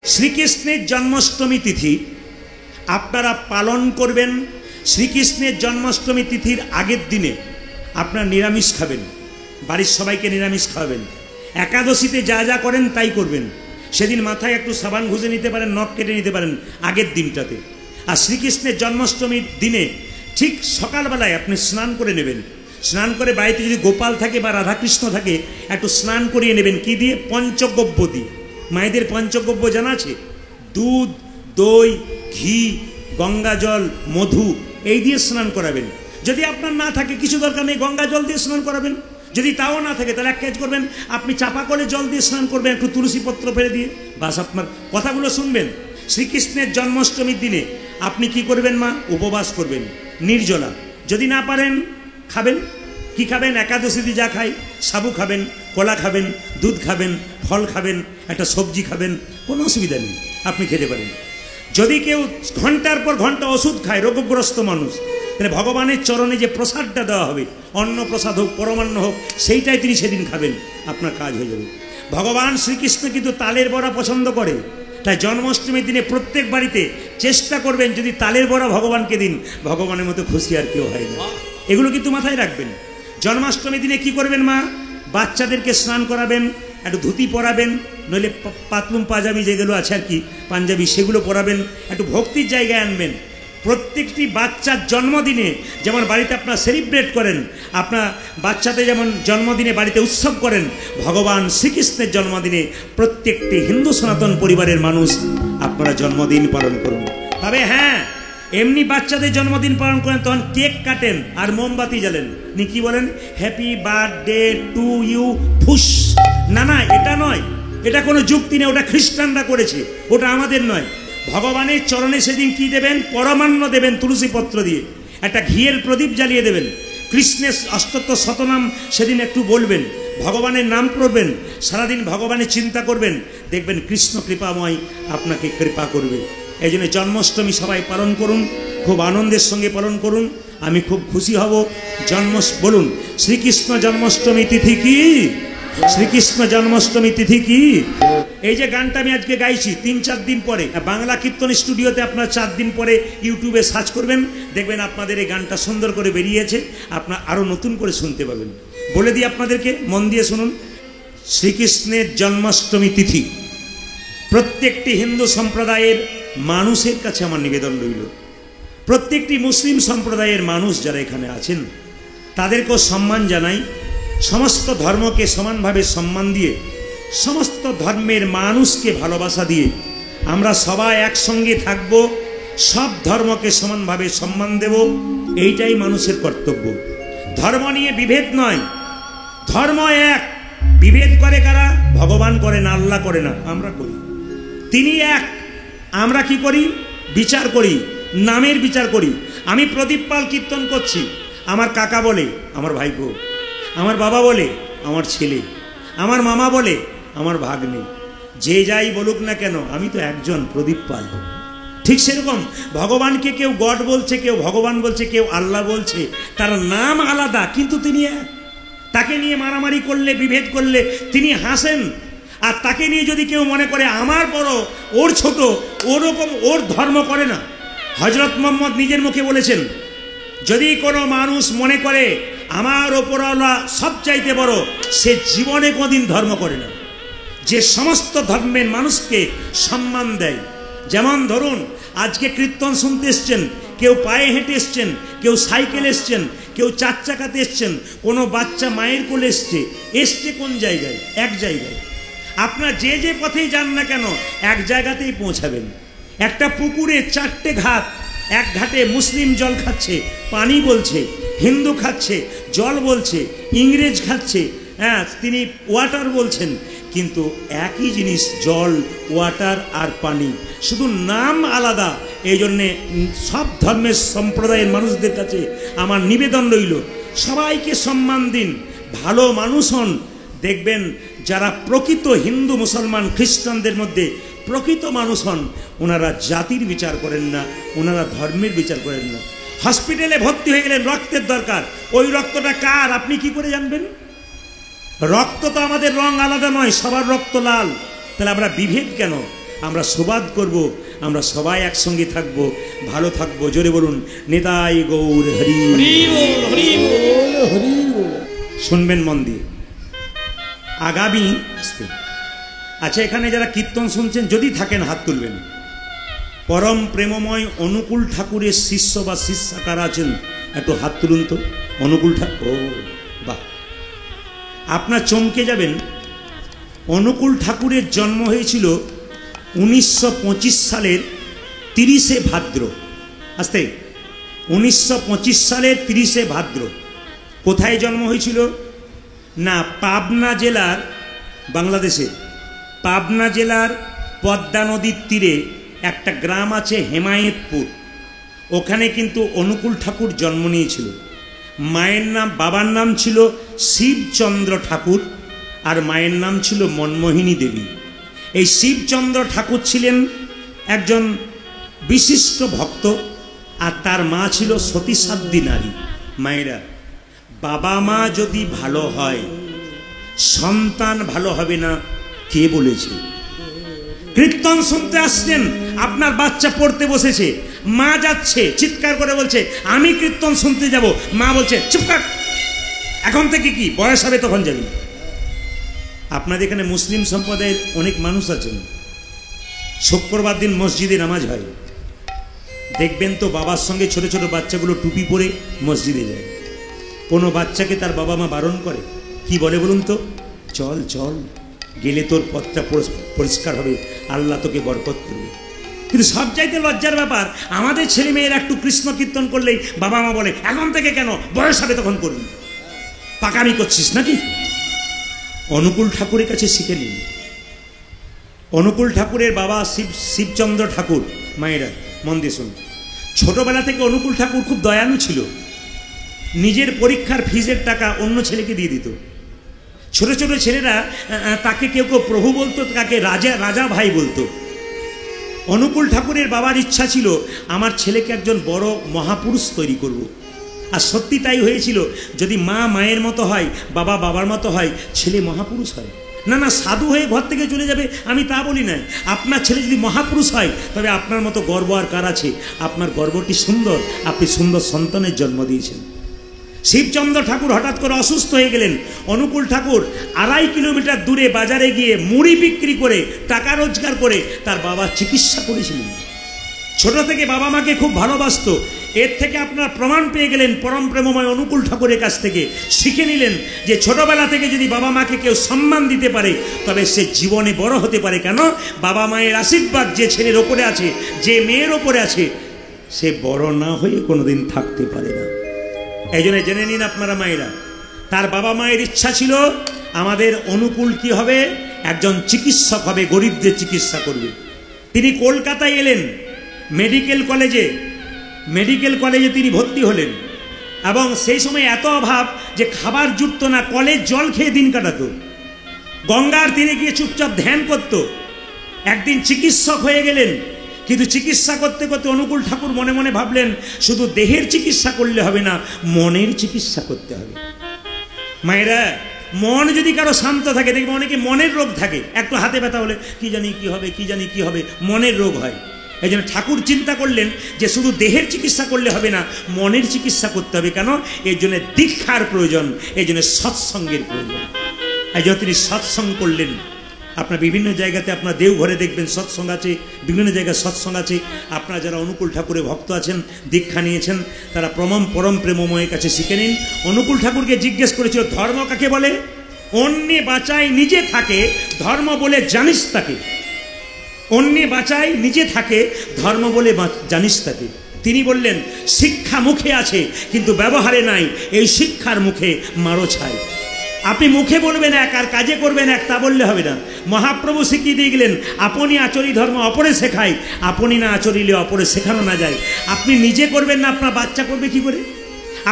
শ্রীকৃষ্ণের জন্মাষ্টমী তিথি আপনারা পালন করবেন। শ্রীকৃষ্ণের জন্মাষ্টমী তিথির আগের দিনে আপনারা নিরামিষ খাবেন, বাড়ির সবাইকে নিরামিষ খাওয়াবেন। একাদশীতে যা যা করেন তাই করবেন। সেদিন মাথায় একটু সাবান ঘুষে নিতে পারেন, নখ কেটে নিতে পারেন আগের দিনটাতে। আর শ্রীকৃষ্ণের জন্মাষ্টমীর দিনে ঠিক সকালবেলায় আপনি স্নান করে নেবেন। স্নান করে বাড়িতে যদি গোপাল থাকে বা রাধাকৃষ্ণ থাকে একটু স্নান করিয়ে নেবেন। কি দিয়ে? পঞ্চগব্য দিয়ে। মায়েদের পঞ্চগব্য জানা আছে? দুধ, দই, ঘি, গঙ্গা জল, মধু এই দিয়ে স্নান করাবেন। যদি আপনার না থাকে কিছু দরকার নেই, গঙ্গা জল দিয়ে স্নান করাবেন। যদি তাও না থাকে তাহলে এক কাজ করবেন, আপনি চাপা করে জল দিয়ে স্নান করবেন একটু তুলসী পত্র ফেলে দিয়ে। বাস আপনার কথাগুলো শুনবেন। শ্রীকৃষ্ণের জন্মাষ্টমীর দিনে আপনি কি করবেন মা? উপবাস করবেন, নির্জলা। যদি না পারেন খাবেন। কি খাবেন? একাদশীতে যা খাই, সাবু খাবেন, কলা খাবেন, দুধ খাবেন, ফল খাবেন, একটা সবজি খাবেন, কোনো অসুবিধা নেই, আপনি খেতে পারেন। যদি কেউ ঘন্টার পর ঘন্টা ওষুধ খায়, রোগগ্রস্ত মানুষ, তাহলে ভগবানের চরণে যে প্রসাদটা দেওয়া হবে, অন্ন প্রসাদ হোক, পরমান্ন হোক, সেইটাই তিনি সেদিন খাবেন, আপনার কাজ হয়ে যাবে। ভগবান শ্রীকৃষ্ণ কিন্তু তালের বড়া পছন্দ করে। তাই জন্মাষ্টমীর দিনে প্রত্যেক বাড়িতে চেষ্টা করবেন যদি তালের বড়া ভগবানকে দিন, ভগবানের মতো খুশি আর কেউ হয় না। এগুলো কিন্তু মাথায় রাখবেন। জন্মাষ্টমীর দিনে কি করবেন মা? বাচ্চাদেরকে স্নান করাবেন, একটু ধুতি পরাবেন, নইলে পাতলুম পাজামি যেগুলো আছে আর কি, পাঞ্জাবি, সেগুলো পরাবেন, একটু ভক্তির জায়গায় আনবেন। প্রত্যেকটি বাচ্চার জন্মদিনে যেমন বাড়িতে আপনারা সেলিব্রেট করেন, আপনার বাচ্চাদের যেমন জন্মদিনে বাড়িতে উৎসব করেন, ভগবান শ্রীকৃষ্ণের জন্মদিনে প্রত্যেকটি হিন্দু সনাতন পরিবারের মানুষ আপনারা জন্মদিন পালন করুন। তবে হ্যাঁ, এমনি বাচ্চাদের জন্মদিন পালন করেন তখন কেক কাটেন আর মোমবাতি জ্বালেন, নি কি বলেন? হ্যাপি বার্থডে টু ইউ ফুস। না না, এটা নয়, এটা কোনো যুক্তি নেই, ওটা খ্রিস্টানরা করেছে, ওটা আমাদের নয়। ভগবানের চরণে সেদিন কি দেবেন? পরমান্ন দেবেন তুলসী পত্র দিয়ে, একটা ঘিয়ের প্রদীপ জ্বালিয়ে দেবেন, কৃষ্ণের অষ্টোত্তর শতনাম সেদিন একটু বলবেন, ভগবানের নাম করবেন, সারাদিন ভগবানের চিন্তা করবেন, দেখবেন কৃষ্ণ কৃপাময় আপনাকে কৃপা করবে। এই জন্য জন্মাষ্টমী সবাই পালন করুন, খুব আনন্দের সঙ্গে পালন করুন, আমি খুব খুশি হব। বলুন, শ্রীকৃষ্ণ জন্মাষ্টমী তিথি কি? শ্রীকৃষ্ণ জন্মাষ্টমী তিথি কি? এই যে গানটা আমি আজকে গাইছি 3-4 দিন পরে বাংলা কীর্তন স্টুডিওতে আপনার 4 দিন পরে ইউটিউবে সার্চ করবেন, দেখবেন আপনাদের এই গানটা সুন্দর করে বেরিয়েছে, আপনার আরো নতুন করে শুনতে পাবেন। বলে দিই আপনাদেরকে, মন দিয়ে শুনুন। শ্রীকৃষ্ণের জন্মাষ্টমী তিথি প্রত্যেকটি হিন্দু সম্প্রদায়ের মানুষের কাছে আমার নিবেদন রইল, প্রত্যেকটি মুসলিম সম্প্রদায়ের মানুষ যারা এখানে আছেন তাদেরকেও সম্মান জানাই। সমস্ত ধর্মকে সমানভাবে সম্মান দিয়ে, সমস্ত ধর্মের মানুষকে ভালোবাসা দিয়ে আমরা সবাই একসঙ্গে থাকব, সব ধর্মকে সমানভাবে সম্মান দেব, এইটাই মানুষের কর্তব্য। ধর্ম নিয়ে বিভেদ নয়, ধর্ম এক। বিভেদ করে কারা? ভগবান করে না, আল্লাহ করে না, আমরা করি। তিনি এক, আমরা কি করি? বিচার করি, নামের বিচার করি। আমি প্রদীপ পাল কীর্তন করছি, আমার কাকা বলে আমার ভাইপো, আমার বাবা বলে আমার ছেলে, আমার মামা বলে আমার ভাগ্নে, যে যাই বলুক না কেন আমি তো একজন প্রদীপ পাল। ঠিক সেরকম ভগবানকে কেউ গড বলছে, কেউ ভগবান বলছে, কেউ আল্লাহ বলছে, তার নাম আলাদা কিন্তু তিনি এক। তাকে নিয়ে মারামারি করলে, বিভেদ করলে তিনি হাসেন। আর তাকে নিয়ে যদি কেউ মনে করে আমার বড়, ওর ছোট, ওরকম ওর ধর্ম করে না। হযরত মুহাম্মদ নিজের মুখে বলেছেন, যদি কোনো মানুষ মনে করে আমার ওপরওয়ালা সবচাইতে বড়, সে জীবনে কোনোদিন ধর্ম করে না। যে সমস্ত ধর্মের মানুষকে সম্মান দেয়, যেমন ধরুন আজকে কীর্তন শুনতে এসছেন, কেউ পায়ে হেঁটে এসছেন, কেউ সাইকেল এসছেন, কেউ 4 চাকাতে এসছেন, কোনো বাচ্চা মায়ের কোলে এসছে কোন জায়গায়? এক জায়গায়। আপনার যে যে পথেই যান না কেন এক জায়গাতেই পৌঁছাবেন। একটা পুকুরে 4টে ঘাট, এক ঘাটে মুসলিম জল খাচ্ছে, পানি বলছে, হিন্দু খাচ্ছে জল বলছে, ইংরেজ খাচ্ছে, হ্যাঁ তিনি ওয়াটার বলছেন, কিন্তু একই জিনিস জল, ওয়াটার আর পানি, শুধু নাম আলাদা। এই জন্যে সব ধর্মের সম্প্রদায়ের মানুষদের কাছে আমার নিবেদন রইল, সবাইকে সম্মান দিন, ভালো মানুষ হন। দেখবেন যারা প্রকৃত হিন্দু, মুসলমান, খ্রিস্টানদের মধ্যে প্রকৃত মানুষ হন, ওনারা জাতির বিচার করেন না, ওনারা ধর্মের বিচার করেন না। হসপিটালে ভর্তি হয়ে গেলেন, রক্তের দরকার, ওই রক্তটা কার আপনি কি করে জানবেন? রক্ত তো আমাদের রং আলাদা নয়, সবার রক্ত লাল, তাহলে আমরা বিভেদ কেন? আমরা সুবাদ করব, আমরা সবাই একসঙ্গে থাকব, ভালো থাকবো। জোরে বলুন নিতাই গৌর হরি হরি হরি। শুনবেন মন দিয়ে। আগামী আচ্ছা, এখানে যারা কীর্তন শুনছেন যদি থাকেন হাত তুলবেন। পরম প্রেমময় অনুকূল ঠাকুরের শিষ্য বা শিষ্যা কারা আছেন একটু হাত তুলুন তো। অনুকূল ঠাকুর, ও বাহ, আপনার চমকে যাবেন। অনুকূল ঠাকুরের জন্ম হয়েছিল 1925 সালের 30শে ভাদ্র। আস্তে, 1925 সালের 30শে ভাদ্র। কোথায় জন্ম হয়েছিল না, পাবনা জেলার, বাংলাদেশের পাবনা জেলার পদ্মা নদীর তীরে একটা গ্রাম আছে হেমায়েতপুর, ওখানে কিন্তু অনুকূল ঠাকুর জন্ম নিয়েছিল। মায়ের নাম, বাবার নাম ছিল শিবচন্দ্র ঠাকুর আর মায়ের নাম ছিল মনমোহিনী দেবী। এই শিবচন্দ্র ঠাকুর ছিলেন একজন বিশিষ্ট ভক্ত আর তার মা ছিল সতীসাধ্যী নারী। মায়েরা, বাবা মা যদি ভালো হয় সন্তান ভালো হবে না কে বলেছে? কীর্তন শুনতে আসছেন, আপনার বাচ্চা পড়তে বসেছে, মা যাচ্ছে চিৎকার করে বলছে আমি কীর্তন শুনতে যাব, মা বলছে চুপ কর, এখন থেকে কি বয়স হবে তখন যাবি। আপনাদের এখানে মুসলিম সম্প্রদায়ের অনেক মানুষ আছেন, শুক্রবার দিন মসজিদে নামাজ হয়, দেখবেন তো বাবার সঙ্গে ছোট ছোট বাচ্চাগুলো টুপি পরে মসজিদে যায়। কোনো বাচ্চাকে তার বাবা মা বারণ করে, কি বলে বলুন তো? চল চল, গেলে তোর পথটা পরিষ্কার হবে, আল্লাহ তোকে বরকত করবে। কিন্তু সব চাইতে লজ্জার ব্যাপার, আমাদের ছেলে মেয়েরা একটু কৃষ্ণ কীর্তন করলেই বাবা মা বলে এখন থেকে কেন, বয়স হবে তখন করবি, পাকামি করছিস নাকি? অনুকূল ঠাকুরের কাছে শিখে নিন। অনুকূল ঠাকুরের বাবা শিবচন্দ্র ঠাকুর। মায়েরা মন দিয়ে শুনুন, ছোটবেলা থেকে অনুকূল ঠাকুর খুব দয়ালু ছিল। নিজের পরীক্ষার ফিজের টাকা অন্য ছেলেকে দিয়ে দিত। ছোট ছোট ছেলেরা তাকে কেউ কেউ প্রভু বলতো, তাকে রাজা রাজা ভাই বলতো। অনুকূল ঠাকুরের বাবার ইচ্ছা ছিল আমার ছেলেকে একজন বড় মহাপুরুষ তৈরি করব। আর সত্যি তাই হয়েছিল। যদি মা মায়ের মতো হয়, বাবা বাবার মতো হয়, ছেলে মহাপুরুষ হয়। না না, সাধু হয়ে ঘর থেকে চলে যাবে আমি তা বলি নাই। আপনার ছেলে যদি মহাপুরুষ হয় তবে আপনার মতো গর্ব আর কার আছে? আপনার গর্বটি সুন্দর, আপনি সুন্দর সন্তানের জন্ম দিয়েছেন। শিবচন্দ্র ঠাকুর হঠাৎ করে অসুস্থ হয়ে গেলেন। অনুকূল ঠাকুর 2.5 কিলোমিটার দূরে বাজারে গিয়ে মুড়ি বিক্রি করে টাকা রোজগার করে তার বাবার চিকিৎসা করেছিলেন। ছোট থেকে বাবা মাকে খুব ভালোবাসত। এর থেকে আপনার প্রমাণ পেয়ে গেলেন পরম প্রেমময় অনুকূল ঠাকুরের কাছ থেকে। শিখে নিলেন যে ছোটবেলা থেকে যদি বাবা মাকে কেউ সম্মান দিতে পারে তবে সে জীবনে বড় হতে পারে। কেন? বাবা মায়ের আশীর্বাদ যে ছেলের ওপরে আছে, যে মেয়ের ওপরে আছে, সে বড় না হয়ে কোনোদিন থাকতে পারে না। এই জন্য জেনে নিন আপনারা মায়েরা, তার বাবা মায়ের ইচ্ছা ছিল আমাদের অনুকূল কি হবে, একজন চিকিৎসক হবে, গরিবদের চিকিৎসা করবে। তিনি কলকাতায় এলেন, মেডিকেল কলেজে তিনি ভর্তি হলেন। এবং সেই সময় এত অভাব যে খাবার জুটতো না, কলের জল খেয়ে দিন কাটাতো, গঙ্গার তীরে গিয়ে চুপচাপ ধ্যান করত। একদিন চিকিৎসক হয়ে গেলেন, কিন্তু চিকিৎসা করতে করতে অনুকূল ঠাকুর মনে মনে ভাবলেন শুধু দেহের চিকিৎসা করলে হবে না, মনের চিকিৎসা করতে হবে। মায়েরা, মন যদি কারো শান্ত থাকে, দেখবে অনেকে মনের রোগ থাকে, একটু হাতে ব্যথা হলে কি জানি কি হবে, কি জানি কি হবে, মনের রোগ হয়। এই জন্য ঠাকুর চিন্তা করলেন যে শুধু দেহের চিকিৎসা করলে হবে না, মনের চিকিৎসা করতে হবে। কেন? এর জন্য দীক্ষার প্রয়োজন, এই জন্য সৎসঙ্গের প্রয়োজন। এই জন্য তিনি সৎসঙ্গ করলেন। আপনার বিভিন্ন জায়গাতে, আপনার দেওঘরে দেখবেন সৎসঙ্গ আছে, বিভিন্ন জায়গায় সৎসঙ্গ আছে। আপনারা যারা অনুকূল ঠাকুরের ভক্ত আছেন, দীক্ষা নিয়েছেন, তারা পরম প্রেমময়ের কাছে শিখে নিন। অনুকূল ঠাকুরকে জিজ্ঞেস করেছিল ধর্ম কাকে বলে? অন্যে বাঁচায় নিজে থাকে, ধর্ম বলে জানিস তাকে। অন্যে বাঁচায় নিজে থাকে, ধর্ম বলে জানিস তাকে। তিনি বললেন শিক্ষা মুখে আছে কিন্তু ব্যবহারে নাই, এই শিক্ষার মুখে মারো ছাই। আপনি মুখে বলবেন এক আর কাজে করবেন এক, তা বললে হবে না। মহাপ্রভু শিখিয়ে দিয়ে গেলেন আপনি আচরি ধর্ম অপরে শেখায়, আপনি না আচরিলে অপরে শেখানো না যায়। আপনি নিজে করবেন না, আপনার বাচ্চা করবে কি করে?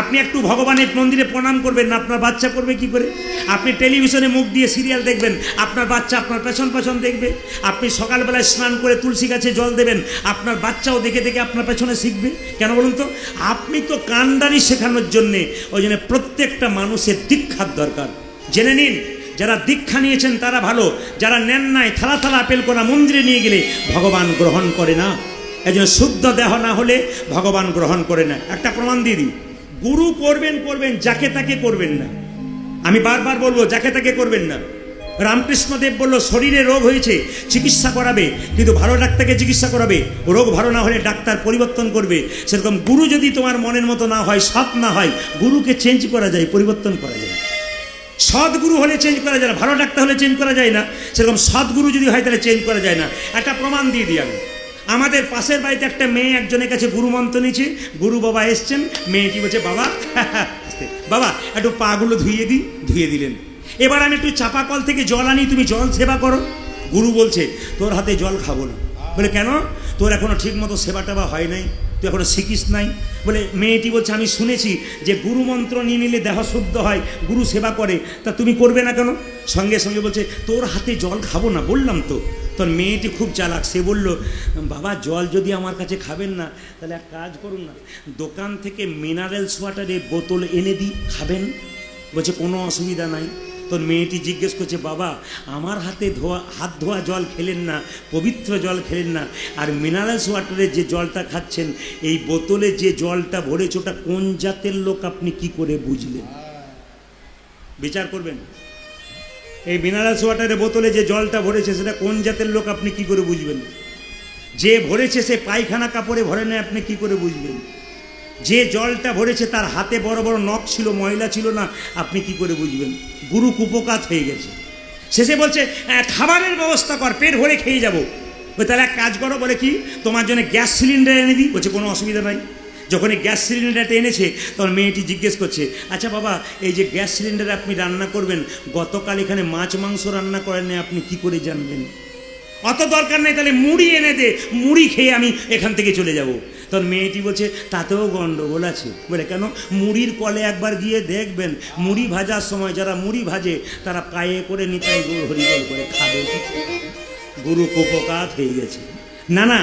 আপনি একটু ভগবানের মন্দিরে প্রণাম করবেন না, আপনার বাচ্চা করবে কি করে? আপনি টেলিভিশনে মুখ দিয়ে সিরিয়াল দেখবেন, আপনার বাচ্চা আপনার পেছন দেখবে। আপনি সকালবেলায় স্নান করে তুলসী গাছে জল দেবেন, আপনার বাচ্চাও দেখে দেখে আপনার পেছনে শিখবে। কেন বলুন তো? আপনি তো কান্ডারি শেখানোর জন্যে। ওই জন্য প্রত্যেকটা মানুষের দীক্ষার দরকার। জেনে নিন যারা দীক্ষা নিয়েছেন তারা ভালো, যারা নেন নাই থালা থালা আপেল করা মন্দিরে নিয়ে গেলে ভগবান গ্রহণ করে না। এই জন্য শুদ্ধ দেহ না হলে ভগবান গ্রহণ করে না। একটা প্রমাণ দিয়ে দিই, গুরু করবেন যাকে তাকে করবেন না। আমি বারবার বলবো, যাকে তাকে করবেন না। রামকৃষ্ণদেব বলল, শরীরে রোগ হয়েছে চিকিৎসা করাবে, কিন্তু ভালো ডাক্তারকে চিকিৎসা করাবে। রোগ ভালো না হলে ডাক্তার পরিবর্তন করবে। সেরকম গুরু যদি তোমার মনের মতো না হয়, সৎ না হয়, গুরুকে চেঞ্জ করা যায়, পরিবর্তন করা যায়। সৎ গুরু হলে চেঞ্জ করা যায় না, ভালো ডাক্তার হলে চেঞ্জ করা যায় না। সেরকম সৎ গুরু যদি হয় তাহলে চেঞ্জ করা যায় না। একটা প্রমাণ দিয়ে দিই আমি। আমাদের পাশের বাড়িতে একটা মেয়ে একজনের কাছে গুরু মন্ত্র নিয়েছে। গুরু বাবা এসছেন, মেয়েটি বলছে, বাবা বাবা একটু পাগুলো ধুয়ে দিলেন। এবার আমি একটু চাপা কল থেকে জল আনি, তুমি জল সেবা করো। গুরু বলছে, তোর হাতে জল খাবো না। বলে কেন? তোর এখনো ঠিক মতো সেবা টেবা হয় নাই, তুই এখনো শিখিস নাই। বলে মেয়েটি বলছে, আমি শুনেছি যে গুরু মন্ত্র নিয়ে নিলে দেহ শুদ্ধ হয়, গুরু সেবা করে, তা তুমি করবে না কেন? সঙ্গে সঙ্গে বলছে, তোর হাতে জল খাবো না বললাম তো। তোর মেয়েটি খুব চালাক, সে বলল, বাবা জল যদি আমার কাছে খাবেন না, তাহলে এক কাজ করুন না, দোকান থেকে মিনারেলস ওয়াটারের বোতল এনে দিই, খাবেন। বলছে কোনো অসুবিধা নাই। তোর মেয়েটি জিজ্ঞেস করছে, বাবা আমার হাত ধোয়া জল খেলেন না, পবিত্র জল খেলেন না, আর মিনারেলস ওয়াটারের যে জলটা খাচ্ছেন, এই বোতলে যে জলটা ভরেছে ওটা কোন জাতের লোক আপনি কি করে বুঝলেন? বিচার করবেন। এই মিনারেলস ওয়াটারের বোতলে যে জলটা ভরেছে সেটা কোন জাতের লোক আপনি কি করে বুঝবেন? যে ভরেছে সে পায়খানা কাপড়ে ভরে নেয়, আপনি কি করে বুঝবেন? যে জলটা ভরেছে তার হাতে বড় বড় নখ ছিল, ময়লা ছিল না, আপনি কি করে বুঝবেন? গুরু কুপকাত হয়ে গেছে। শেষে বলছে, খাবারের ব্যবস্থা কর, পেট ভরে খেয়ে যাবো। তাহলে এক কাজ করো। বলে কি? তোমার জন্য গ্যাস সিলিন্ডার এনে দিই। বলছে কোনো অসুবিধা নাই। যখন এই গ্যাস সিলিন্ডারটা এনেছে তখন মেয়েটি জিজ্ঞেস করছে, আচ্ছা বাবা এই যে গ্যাস সিলিন্ডারে আপনি রান্না করবেন, গতকাল এখানে মাছ মাংস রান্না করেন না, আপনি কি করে জানবেন? অত দরকার নেই, তাহলে মুড়ি এনে দে, মুড়ি খেয়ে আমি এখান থেকে চলে যাব। তখন মেয়েটি বলছে, তাতেও গন্ডগোল আছে। বলে কেন? মুড়ির কলে একবার গিয়ে দেখবেন, মুড়ি ভাজার সময় যারা মুড়ি ভাজে তারা পায়ে করে নিতাই গৌর হরিবল করে খাবে। গুরু কোপকাত হয়ে গেছে। না না,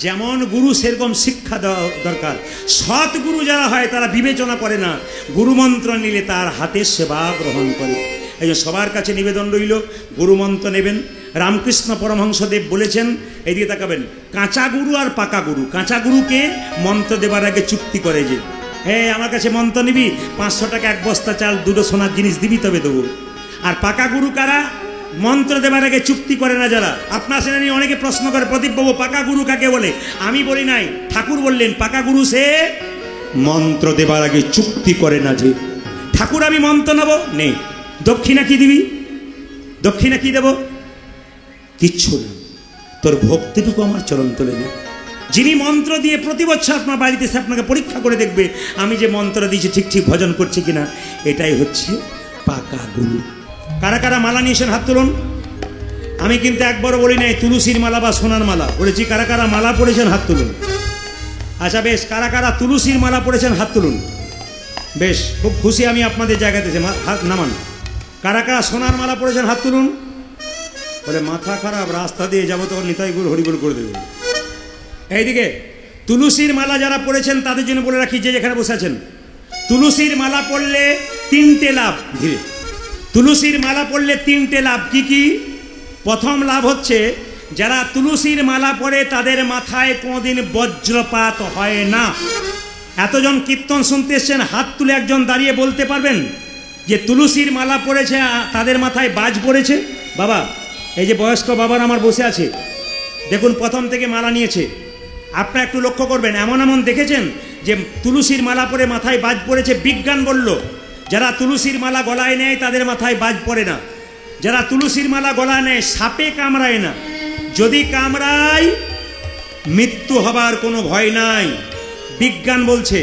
যেমন গুরু সেরকম শিক্ষা দেওয়া দরকার। সৎ গুরু যারা হয় তারা বিবেচনা করে না, গুরুমন্ত্র নিলে তার হাতে সেবা গ্রহণ করে। এই যে সবার কাছে নিবেদন রইল, গুরুমন্ত্র নেবেন। রামকৃষ্ণ পরমহংসদেব বলেছেন, এইদিকে তাকাবেন, কাঁচা গুরু আর পাকা গুরু। কাঁচা গুরুকে মন্ত্র দেবার আগে চুক্তি করে যে, হ্যাঁ আমার কাছে মন্ত্র নিবি, 500 টাকা এক বস্তা চাল, 2টো সোনার জিনিস দিবি তবে দেবো। আর পাকা গুরু কারা? মন্ত্র দেবার আগে চুক্তি করে না যারা। আপনার সেটা নিয়ে অনেকে প্রশ্ন করে, প্রদীপ বাবু পাকা গুরু কাকে বলে? আমি বলি নাই, ঠাকুর বললেন পাকা গুরু সে মন্ত্র দেবার আগে চুক্তি করে না। যে ঠাকুর আমি মন্ত্র নেব, নেই, দক্ষিণা কি দিবি? দক্ষিণা কি দেব? কিচ্ছু না, তোর ভক্তিটুকু আমার চরণ তোলে না। যিনি মন্ত্র দিয়ে প্রতি বছর আপনার বাড়িতে এসে আপনাকে পরীক্ষা করে দেখবে আমি যে মন্ত্র দিয়েছি ঠিক ঠিক ভজন করছি কিনা, এটাই হচ্ছে পাকা গুরু। কারা কারা মালা নিয়েছেন হাত তুলুন। আমি কিন্তু একবারও বলি নাই তুলসীর মালা বা সোনার মালা, বলেছি কারা কারা মালা পড়েছেন হাত তুলুন। আচ্ছা বেশ, কারা কারা তুলসীর মালা পড়েছেন হাত তুলুন। বেশ, খুব খুশি আমি আপনাদের জায়গাতে, হাত নামান। কারা কারা সোনার মালা পড়েছেন হাত তুলুন। বলে মাথা খারাপ, রাস্তা দিয়ে যাবো তখন নিতাই গুরু হরিবল করে দেবে। এইদিকে তুলসীর মালা যারা পড়েছেন তাদের জন্য বলে রাখি, যে যেখানে বসে আছেন, তুলসীর মালা পড়লে 3টে লাভ। ধীরে, তুলসীর মালা পড়লে 3টে লাভ। কি কি? প্রথম লাভ হচ্ছে, যারা তুলসীর মালা পড়ে তাদের মাথায় কোনোদিন বজ্রপাত হয় না। এতজন কীর্তন শুনতে এসছেন, হাত তুলে একজন দাঁড়িয়ে বলতে পারবেন যে তুলসীর মালা পড়েছে তাদের মাথায় বাজ পড়েছে? বাবা, এই যে বয়স্ক বাবার আমার বসে আছে, দেখুন প্রথম থেকে মালা নিয়েছে। আপনারা একটু লক্ষ্য করবেন, এমন এমন দেখেছেন যে তুলসীর মালা পরে মাথায় বাজ পড়েছে? বিজ্ঞান বলল যারা তুলসীর মালা গলায় নেয় তাদের মাথায় বাজ পড়ে না। যারা তুলসীর মালা গলায় নেয় সাপে কামড়ায় না, যদি কামড়ায় মৃত্যু হবার কোনো ভয় নাই, বিজ্ঞান বলছে।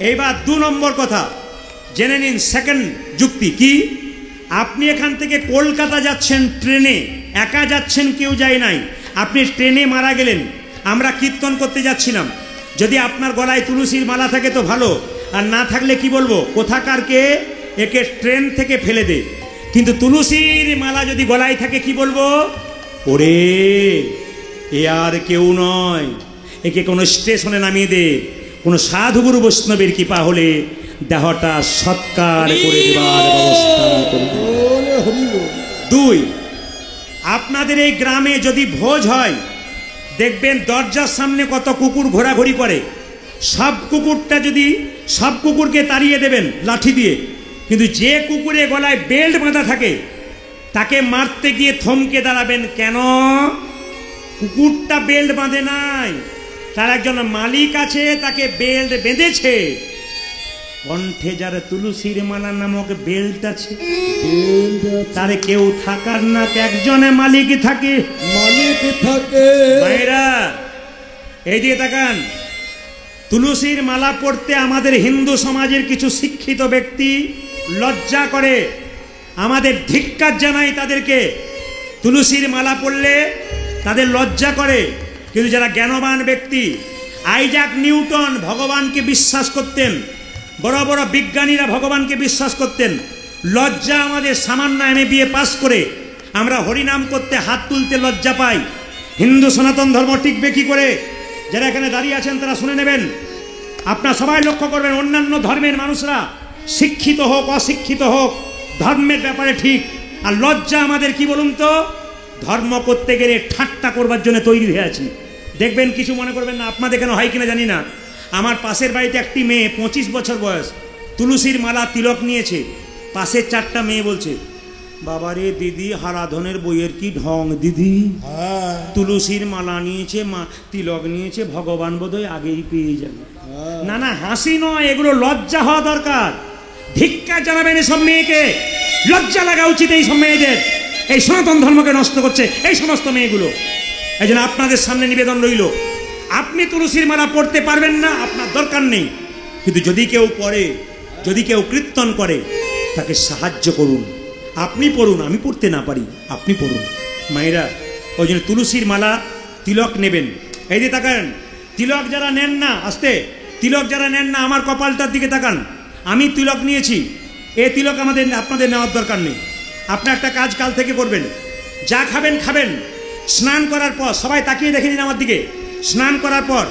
এইবার 2 নম্বর কথা জেনে নিন, সেকেন্ড যুক্তি কি? আপনি এখান থেকে কলকাতা যাচ্ছেন ট্রেনে, একা যাচ্ছেন, কেউ যায় নাই, আপনি ট্রেনে মারা গেলেন, আমরা কীর্তন করতে যাচ্ছিলাম, যদি আপনার গলায় তুলসীর মালা থাকে তো ভালো, আর না থাকলে কি বলবো, কোথাকার কে, একে ট্রেন থেকে ফেলে দে। কিন্তু তুলসীর মালা যদি গলায় থাকে কি বলবো? ওরে এ আর কেউ নয়, একে কোনো স্টেশনে নামিয়ে দে, কোনো সাধুগুরু বৈষ্ণবের কৃপা হলে দেহটা সৎকার করে দেবার ব্যবস্থা করে। দুই, আপনাদের এই গ্রামে যদি ভোজ হয়, দেখবেন দরজার সামনে কত কুকুর ঘোরাঘুরি করে। সব কুকুরকে তাড়িয়ে দেবেন লাঠি দিয়ে, কিন্তু যে কুকুরের গলায় বেল্ট বাঁধা থাকে তাকে মারতে গিয়ে থমকে দাঁড়াবেন। কেন? কুকুরটা বেল্ট বাঁধে নাই, তার একজন মালিক আছে, তাকে বেল্ট বেঁধেছে। কণ্ঠে যারা তুলসীর মালা নামক বেল্ট আছে, তারে কেউ থাকার না, একজনে মালিক থাকে। ভাইরা এই দিয়ে তাকান, তুলসীর মালা পড়তে আমাদের হিন্দু সমাজের কিছু শিক্ষিত ব্যক্তি লজ্জা করে, আমাদের ধিক্কার জানাই তাদেরকে। তুলসীর মালা পড়লে তাদের লজ্জা করে, কিন্তু যারা জ্ঞানবান ব্যক্তি, আইজাক নিউটন ভগবানকে বিশ্বাস করতেন, বড় বড় বিজ্ঞানীরা ভগবানকে বিশ্বাস করতেন। লজ্জা আমাদের সামান্য MA পাস করে আমরা হরিনাম করতে হাত তুলতে লজ্জা পাই। হিন্দু সনাতন ধর্ম টিকবে কি করে? যারা এখানে দাঁড়িয়ে আছেন তারা শুনে নেবেন। আপনারা সবাই লক্ষ্য করবেন, অন্যান্য ধর্মের মানুষরা শিক্ষিত হোক অশিক্ষিত হোক, ধর্মের ব্যাপারে ঠিক। আর লজ্জা আমাদের কি বলুন তো? ধর্ম করতে গেলে ঠাট্টা করবার জন্য তৈরি হয়ে আছি। দেখবেন, কিছু মনে করবেন না, আপনাদের কেন হয় কিনা জানি না, আমার পাশের বাড়িতে একটি মেয়ে 25 বছর বয়স, তুলসীর মালা তিলক নিয়েছে। পাশের 4টা মেয়ে বলছে, বাবারে দিদি, হারাধনের বইয়ের কি ঢং দিদি, তুলসীর মালা নিয়েছে, তিলক নিয়েছে, ভগবান বোধহয় আগেই পেয়ে যাবে। না না, হাসি নয়, এগুলো লজ্জা হওয়া দরকার। ধিক্কার জানাবেন এসব মেয়েকে, লজ্জা লাগা উচিত এই সব মেয়েদের। এই সনাতন ধর্মকে নষ্ট করছে এই সমস্ত মেয়েগুলো। এই জন্য আপনাদের সামনে নিবেদন রইল, আপনি তুলসীর মালা পড়তে পারবেন না, আপনার দরকার নেই, কিন্তু যদি কেউ পড়ে, যদি কেউ কীর্তন করে, তাকে সাহায্য করুন। আপনি পড়ুন, আমি পড়তে না পারি, আপনি পড়ুন। মায়েরা, ওই জন্য তুলসীর মালা তিলক নেবেন। এই যে তাকান, তিলক যারা নেন না, আস্তে, তিলক যারা নেন না, আমার কপালটার দিকে তাকান। আমি তিলক নিয়েছি, এ তিলক আপনাদের নেওয়ার দরকার নেই। আপনি একটা কাজ কাল থেকে করবেন, যা খাবেন খাবেন, স্নান করার পর, সবাই তাকিয়ে দেখে নিন আমার দিকে, স্নান করার পর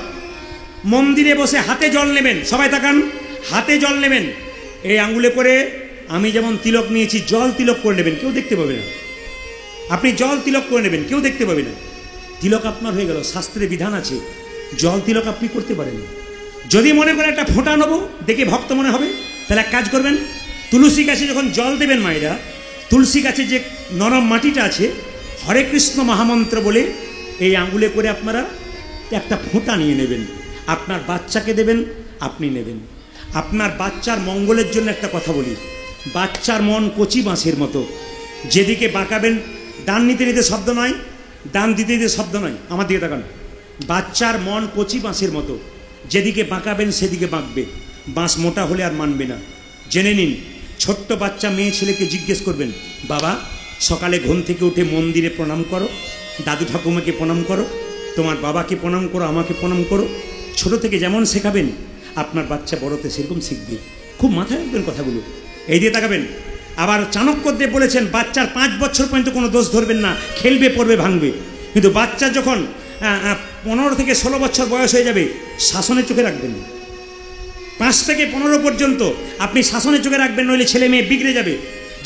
মন্দিরে বসে হাতে জল নেবেন। সবাই তাকান, হাতে জল নেবেন, এই আঙ্গুলে করে আমি যেমন তিলক নিয়েছি, জল তিলক করে নেবেন, কেউ দেখতে পাবে না। আপনি জল তিলক করে নেবেন, কেউ দেখতে পাবে না। তিলক আপনার হয়ে গেল। শাস্ত্রে বিধান আছে, জল তিলক আপনি করতে পারেন। যদি মনে করে একটা ফোঁটা নেবো, দেখে ভক্ত মনে হবে, তাহলে এক কাজ করবেন, তুলসী গাছে যখন জল দেবেন মায়েরা, তুলসী গাছে যে নরম মাটিটা আছে, হরে কৃষ্ণ মহামন্ত্র বলে এই আঙ্গুলে করে আপনারা একটা ফোঁটা নিয়ে নেবেন। আপনার বাচ্চাকে দেবেন, আপনি নেবেন। আপনার বাচ্চার মঙ্গলের জন্য একটা কথা বলি, বাচ্চার মন কচি বাঁশের মতো, যেদিকে বাঁকাবেন, ডান নিতে নিতে শব্দ নয়, ডান দিতে দিতে শব্দ নয়, আমার দিকে তাকান। বাচ্চার মন কচি বাঁশের মতো, যেদিকে বাঁকাবেন সেদিকে বাঁকবে। বাঁশ মোটা হলে আর মানবে না। জেনে নিন, ছোট্ট বাচ্চা মেয়ে ছেলেকে জিজ্ঞেস করবেন, বাবা সকালে ঘুম থেকে উঠে মন্দিরে প্রণাম করো, দাদু ঠাকুমাকে প্রণাম করো, তোমার বাবাকে প্রণাম করো, আমাকে প্রণাম করো। ছোট থেকে যেমন শেখাবেন, আপনার বাচ্চা বড়তে সেরকম শিখবে। খুব মাথায় রাখবেন কথাগুলো। এই দিয়ে তাকাবেন। আবার চাণক্যদেব বলেছেন, বাচ্চার 5 বছর পর্যন্ত কোনো দোষ ধরবেন না, খেলবে, পড়বে, ভাঙবে। কিন্তু বাচ্চা যখন 15 থেকে 16 বছর বয়স হয়ে যাবে, শাসনের চোখে রাখবেন। 5 থেকে 15 পর্যন্ত আপনি শাসনের চোখে রাখবেন, নইলে ছেলে মেয়ে বিগড়ে যাবে।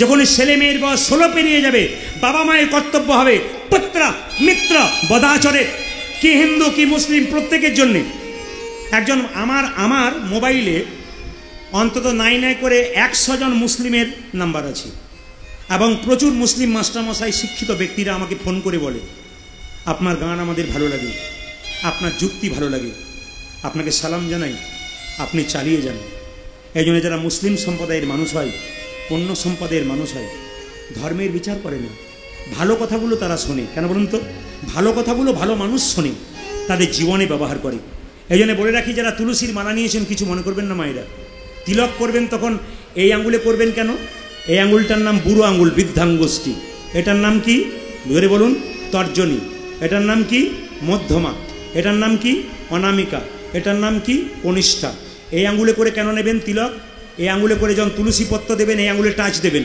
যখন ছেলে মেয়ের বয়স 16 পেরিয়ে যাবে, বাবা মায়ের কর্তব্য হবে পুত্র মিত্র বদাচরে, কি হিন্দু কি মুসলিম প্রত্যেকের জন্যে। একজন আমার মোবাইলে অন্তত নাই করে 100 জন মুসলিমের নাম্বার আছে, এবং প্রচুর মুসলিম মাস্টারমশাই শিক্ষিত ব্যক্তিরা আমাকে ফোন করে বলে, আপনার গান আমাদের ভালো লাগে, আপনার যুক্তি ভালো লাগে, আপনাকে সালাম জানাই, আপনি চালিয়ে যান। এই জন্য যারা মুসলিম সম্প্রদায়ের মানুষ হয়, অন্য সম্প্রদায়ের মানুষ হয়, ধর্মের বিচার করে না, ভালো কথাগুলো তারা শোনে। কেন বলুন তো? ভালো কথাগুলো ভালো মানুষ শোনে, তাদের জীবনে ব্যবহার করে। এই জন্য বলে রাখি, যারা তুলসীর মালা নিয়েছেন কিছু মনে করবেন না মায়েরা। তিলক করবেন তখন এই আঙ্গুলে করবেন। কেন? এই আঙ্গুলটার নাম বুড়ো আঙ্গুল, বৃদ্ধাঙ্গুষ্ঠী। এটার নাম কি ধরে বলুন? তর্জনী। এটার নাম কি? মধ্যমা। এটার নাম কি? অনামিকা। এটার নাম কি? কনিষ্ঠা। এই আঙ্গুলে করে কেন নেবেন তিলক? এই আঙ্গুলে করে যখন তুলসী পত্র দেবেন, এই আঙ্গুলে টাচ দেবেন।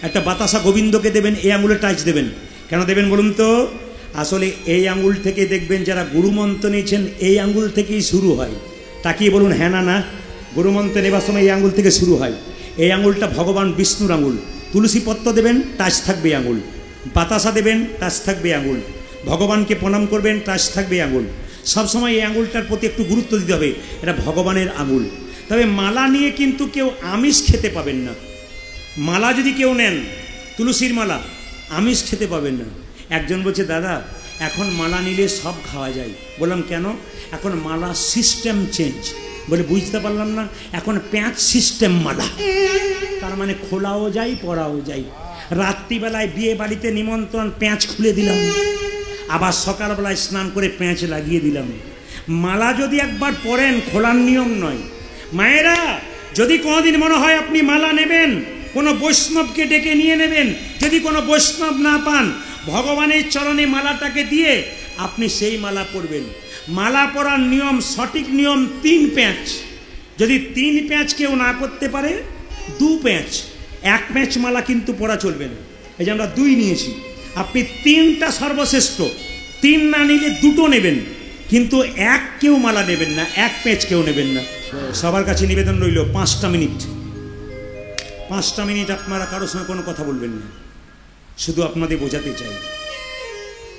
একটা বাতাসা গোবিন্দকে দেবেন, এই আঙ্গুলে টাচ দেবেন। কেন দেবেন বলুন তো? আসলে এই আঙ্গুল থেকে দেখবেন যারা গুরুমন্ত্র নিয়েছেন, এই আঙ্গুল থেকেই শুরু হয়। তাকিয়ে বলুন হ্যাঁ না না। গুরুমন্ত্র নেবার সময় এই আঙ্গুল থেকে শুরু হয়। এই আঙ্গুলটা ভগবান বিষ্ণুর আঙ্গুল। তুলসী পত্র দেবেন, টাচ থাকবে আঙুল। বাতাসা দেবেন, টাচ থাকবে আঙুল। ভগবানকে প্রণাম করবেন, টাচ থাকবে আঙুল। সবসময় এই আঙুলটার প্রতি একটু গুরুত্ব দিতে হবে, এটা ভগবানের আঙুল। তবে মালা নিয়ে কিন্তু কেউ আমিষ খেতে পাবেন না। মালা যদি কেউ নেন, তুলসীর মালা, আমিষ খেতে পাবেন না। একজন বলছে, দাদা এখন মালা নিলে সব খাওয়া যায়। বললাম কেন? এখন মালা সিস্টেম চেঞ্জ। বলে বুঝতে পারলাম না। এখন প্যাঁচ সিস্টেম মালা, তার মানে খোলাও যায়, পরাও যায়। রাত্রিবেলায় বিয়ে বাড়িতে নিমন্ত্রণ, প্যাঁচ খুলে দিলাম, আবার সকালবেলায় স্নান করে প্যাঁচ লাগিয়ে দিলাম। মালা যদি একবার পরেন, খোলার নিয়ম নয়। মায়েরা, যদি কোনোদিন মনে হয় আপনি মালা নেবেন, কোনো বৈষ্ণবকে ডেকে নিয়ে নেবেন। যদি কোনো বৈষ্ণব না পান, ভগবানের চরণে মালাটাকে দিয়ে আপনি সেই মালা পরবেন। মালা পরার নিয়ম, সঠিক নিয়ম 3 প্যাঁচ। যদি 3 প্যাঁচ কেউ না করতে পারে, 2 প্যাঁচ। 1 প্যাঁচ মালা কিন্তু পরা চলবে না। এই যে আমরা 2 নিয়েছি, আপনি 3টা সর্বশ্রেষ্ঠ। 3 না নিলে 2টো নেবেন, কিন্তু 1 কেউ মালা নেবেন না, 1 প্যাঁচ কেউ নেবেন না। সবার কাছে নিবেদন রইল 5টা মিনিট। 5টা মিনিট আপনারা কারোর সঙ্গে কোনো কথা বলবেন না। শুধু আপনাদের বোঝাতে চাই,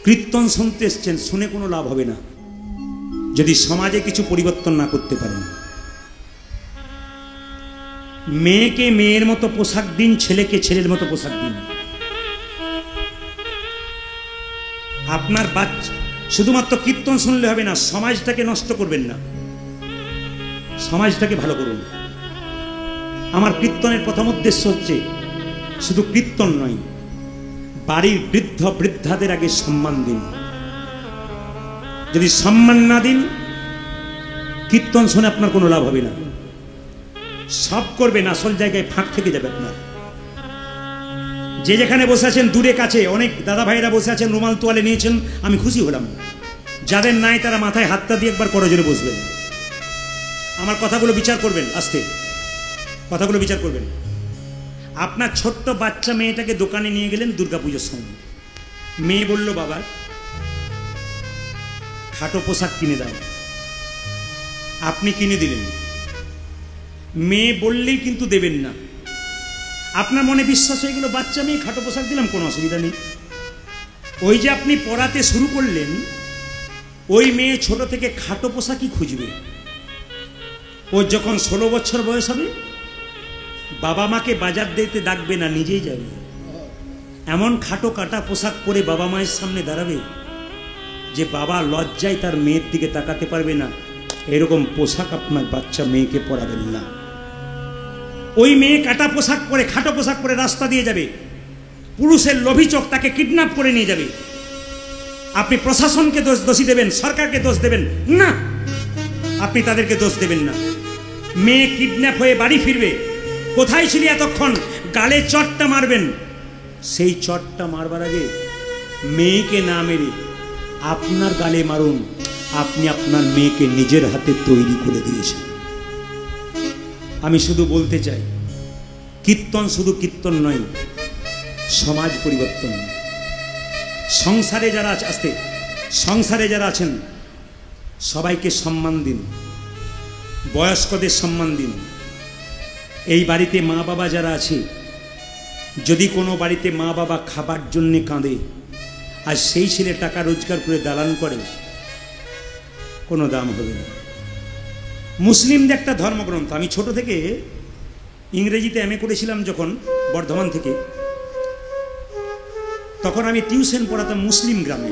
কীর্তন শুনতে এসছেন, শুনে কোনো লাভ হবে না যদি সমাজে কিছু পরিবর্তন না করতে পারেন। মেয়েকে মেয়ের মতো পোশাক দিন, ছেলেকে ছেলের মতো পোশাক দিন। আপনার বাচ্চা শুধুমাত্র কীর্তন শুনলে হবে না, সমাজটাকে নষ্ট করবেন না, সমাজটাকে ভালো করুন। আমার কীর্তনের প্রথম উদ্দেশ্য হচ্ছে শুধু কীর্তন নয়, বাড়ির বৃদ্ধ বৃদ্ধাদের আগে সম্মান দিন। যদি সম্মান না দিন, কীর্তন শুনে আপনার কোনো লাভ হবে না। সব করবেন, আসল জায়গায় ফাঁক থেকে যাবে আপনার। যে যেখানে বসে আছেন, দূরে কাছে অনেক দাদা ভাইরা বসে আছেন, রুমাল তোয়ালে নিয়েছেন, আমি খুশি হলাম। যাদের নাই তারা মাথায় হাতটা দিয়ে একবার করজোরে বসবেন। আমার কথাগুলো বিচার করবেন, আস্তে কথাগুলো বিচার করবেন। আপনার ছোট্ট বাচ্চা মেয়েটাকে দোকানে নিয়ে গেলেন দুর্গাপুজোর সময়। মেয়ে বলল, বাবা খাটো পোশাক কিনে দাও। আপনি কিনে দিলেন। মেয়ে বললেই কিন্তু দেবেন না। আপনার মনে বিশ্বাস হয়ে গেল, বাচ্চা মেয়ে, খাটো পোশাক দিলাম, কোনো অসুবিধা নেই। ওই যে আপনি পড়াতে শুরু করলেন, ওই মেয়ে ছোট থেকে খাটো পোশাকই খুঁজবে। ও যখন 16 বছর বয়স হবে, বাবা মাকে বাজার দিতে ডাকবে না, নিজেই যাবে। এমন খাটো কাটা পোশাক পরে বাবা মায়ের সামনে দাঁড়াবে যে বাবা লজ্জায় তার মেয়ের দিকে তাকাতে পারবে না। এরকম পোশাক আপনার বাচ্চা মেয়েকে পরাবেন না। ওই মেয়ে কাটা পোশাক পরে, খাটো পোশাক পরে রাস্তা দিয়ে যাবে, পুরুষের লোভী চোখ তাকে কিডন্যাপ করে নিয়ে যাবে। আপনি প্রশাসনকে দোষী দেবেন, সরকারকে দোষ দেবেন না, আপনি তাদেরকে দোষ দেবেন না। মেয়ে কিডন্যাপ হয়ে বাড়ি ফিরবে, কোথায় ছিলি এতক্ষণ, গালে চটটা মারবেন। সেই চটটা মারবার আগে মেয়েকে না মেরে আপনার গালে মারুন। আপনি আপনার মেয়েকে নিজের হাতে তৈরি করে দিয়েছেন। আমি শুধু বলতে চাই, কীর্তন শুধু কীর্তন নয়, সমাজ পরিবর্তন। সংসারে যারা আছে, সংসারে যারা আছেন, সবাইকে সম্মান দিন, বয়স্কদের সম্মান দিন। এই বাড়িতে মা বাবা যারা আছে, যদি কোনো বাড়িতে মা বাবা খাবার জন্য কাঁদে আর সেই ছেলে টাকা রোজগার করে দালান করে, কোনো দাম হবে না। মুসলিমদের একটা ধর্মগ্রন্থ, আমি ছোট থেকে ইংরেজিতে এমএ করেছিলাম যখন বর্ধমান থেকে, তখন আমি টিউশন পড়াতাম মুসলিম গ্রামে।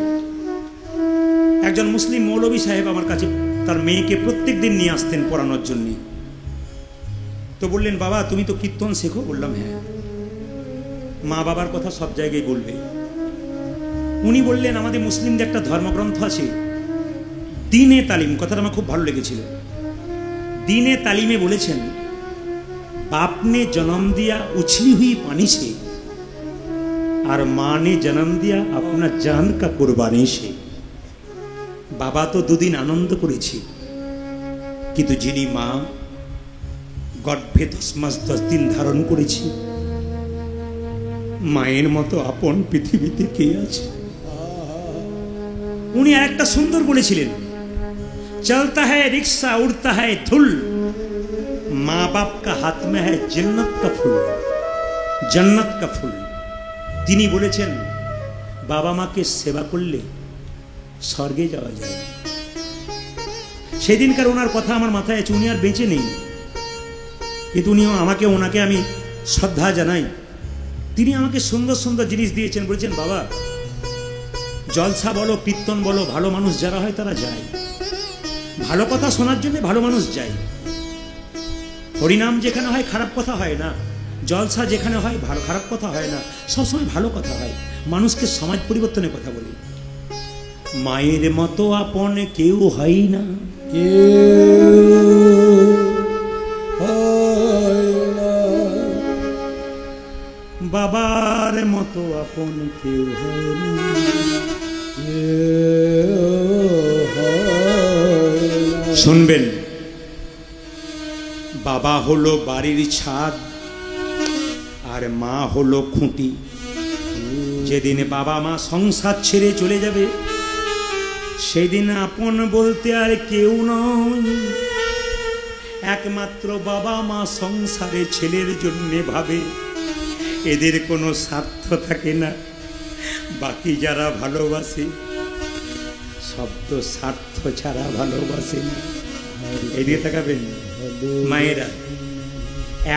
একজন মুসলিম মৌলভী সাহেব আমার কাছে তার মেয়েকে প্রত্যেক দিন নিয়ে আসতেন পড়ানোর জন্যে। তো বললেন, বাবা তুমি তো কীর্তন শেখো। বললাম, হ্যাঁ। মা বাবার কথা সব জায়গায় বলবে। উনি বললেন, আমাদের মুসলিমদের একটা ধর্মগ্রন্থ আছে দীনে তালিম, কথাটা আমার খুব ভালো লেগেছিল। दीने तालीमे बोलेছেন, बाप ने जन्म दिया उछली हुई पानी से और माँ ने जन्म दिया अपना जान का कुर्बानी से। बाबा तो दुदिन आनंद करेছি, কিন্তু যিনি মা গর্ভে 10 মাস 10 দিন ধারণ করেছি, মায়ের মতো আপন পৃথিবীতে কে আছে? উনি আরেকটা সুন্দর বলেছিলেন, चलता है रिक्शा उड़ता है धूल, माँ बाप का हाथ में है जन्नत का फूल। জান্নাত কা ফুল। তিনি বলেছেন বাবা মাকে সেবা করলে স্বর্গে যাওয়া যায়। সেদিনকার ওনার কথা আমার মাথায় আছে, উনি আর বেঁচে নেই, কিন্তু উনি ওনাকে আমি শ্রদ্ধা জানাই। তিনি আমাকে সুন্দর সুন্দর জিনিস দিয়েছেন, বলেছেন বাবা জলসা বলো কীর্তন বলো, ভালো মানুষ যারা হয় তারা যায়, ভালো কথা শোনার জন্য ভালো মানুষ যায়। হরিনাম যেখানে হয় খারাপ কথা হয় না, জলসা যেখানে হয় ভালো খারাপ কথা হয় না, সবসময় ভালো কথা হয়, মানুষকে সমাজ পরিবর্তনের কথা বলি। মায়ের মতো আপন কেউ হয় না, বাবার মতো আপন কেউ হয় না। শুনবেন, বাবা হলো বাড়ির ছাদ আর মা হলো খুঁটি। যেদিন বাবা মা সংসার ছেড়ে চলে যাবে সেদিন আপন বলতে আর কেউ নয়, একমাত্র বাবা মা সংসারে ছেলের জন্য ভাবে, এদের কোনো স্বার্থ থাকে না। বাকি যারা ভালোবাসে সব তো স্বার্থ ছাড়া ভালোবাসে না। এদিকে তাকাবেন মায়েরা,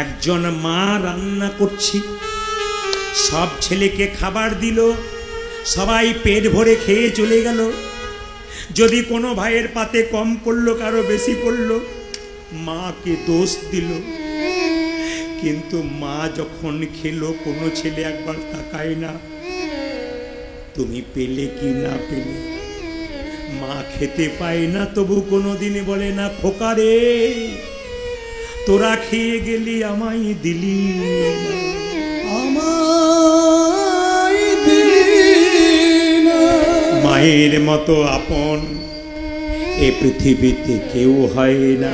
একজন মা রান্না করছি, সব ছেলেকে খাবার দিল, সবাই পেট ভরে খেয়ে চলে গেল। যদি কোনো ভাইয়ের পাতে কম পড়লো, কারো বেশি পড়লো, মাকে দোষ দিল। কিন্তু মা যখন খেলো কোনো ছেলে একবার তাকায় না তুমি পেলে কি না পেলে। মা খেতে পায় না তবু কোনোদিন বলে না খোকা রে তোরা খেয়ে গেলি আমায় দিলি না, আমায় দিলি না। মায়ের মতো আপন এ পৃথিবীতে কেউ হয় না,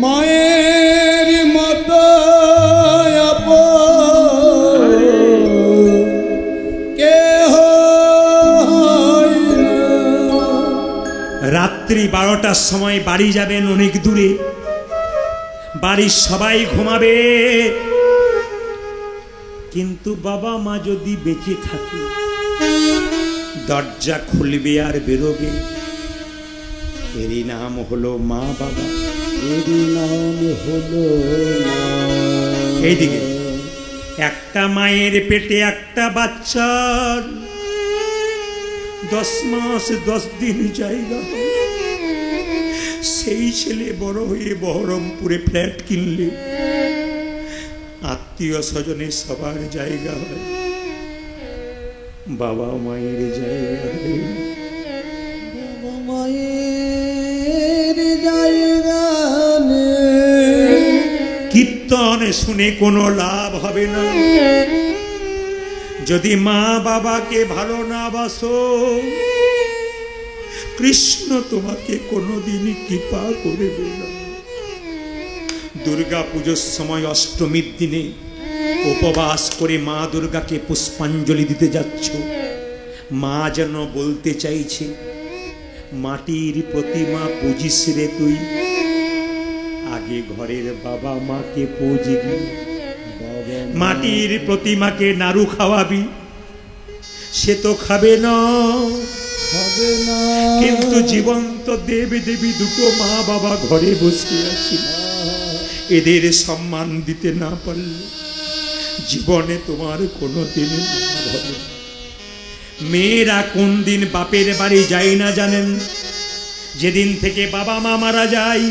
মায়ের মতো আপন কেউ হয় না। রাত্রি 12টার সময় বাড়ি যাবেন অনেক দূরে, বাড়ির সবাই ঘুমাবে, কিন্তু বাবা মা যদি বেঁচে থাকে দরজা খুলবে আর বেরোবে। এরই নাম হলো মা বাবা, এরই নাম হলো মা। এইদিকে একটা মায়ের পেটে একটা বাচ্চার 10 মাস 10 দিন জায়গা, সেই ছেলে বড় হয়ে বহরমপুরে ফ্ল্যাট কিনলে আত্মীয় স্বজনের সবার জায়গা হয়, বাবা মায়ের জায়গা হয়। বাবা মায়ের জায়গা কীর্তন শুনে কোনো লাভ হবে না। যদি মা বাবাকে ভালো না বাসো কৃষ্ণ তোমাকে কোনোদিনই কৃপা করবে না। দুর্গা পুজোর সময় অষ্টমীর দিনে উপবাস করে মা দুর্গাকে পুষ্পাঞ্জলি দিতে যাচ্ছ, মা যেন বলতে চাইছে মাটির প্রতিমা পুজিস রে তুই, আগে ঘরের বাবা মাকে পুজবি। মাটির প্রতিমাকে নাড়ু খাওয়াবি, সে তো খাবে না, কিন্তু জীবন্ত দেবী দেবী দুটো মা বাবা ঘরে বসে আছে, এদের সম্মান দিতে না পারলে জীবনে তোমার কোনোদিন লাভ হবে। মেয়েরা কোন দিন বাপের বাড়ি যায় না জানেন? যেদিন থেকে বাবা মা মারা যায়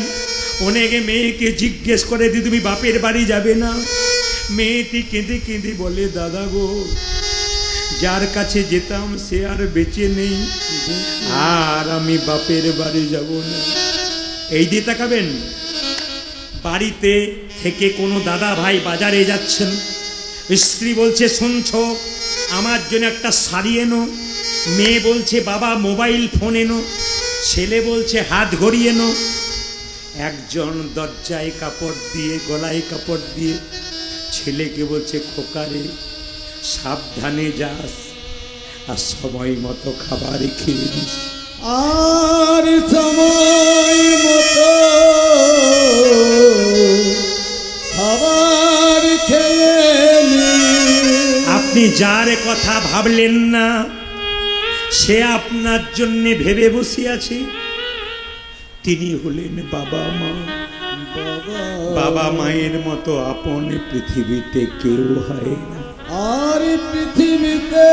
অনেকে মেয়েকে জিজ্ঞেস করে দি তুমি বাপের বাড়ি যাবে না? মেয়েটি কেঁদে কেঁদে বলে দাদা গো যার কাছে যেতাম সে আর বেঁচে নেই, আর আমি বাপের বাড়ি যাব না। এই দিয়ে তাকাবেন, বাড়িতে থেকে কোনো দাদা ভাই বাজারে যাচ্ছেন, স্ত্রী বলছে শুনছো আমার জন্য একটা শাড়ি এনো, মেয়ে বলছে বাবা মোবাইল ফোন এনো, ছেলে বলছে হাত ঘড়ি এনো। একজন দরজায় কাপড় দিয়ে গলায় কাপড় দিয়ে ছেলেকে বলছে খোকারে সাবধানে যাস আর সময় মতো খাবার খেয়ে দিস, আর সময় মতো খাবার খেয়ে যার কথা ভাবলেন না সে আপনার জন্য ভেবে বসে আছে, তিনি হলেন বাবা মা। বাবা মায়ের মতো আপন পৃথিবীতে কেউ হয় না। আর পৃথিবীতে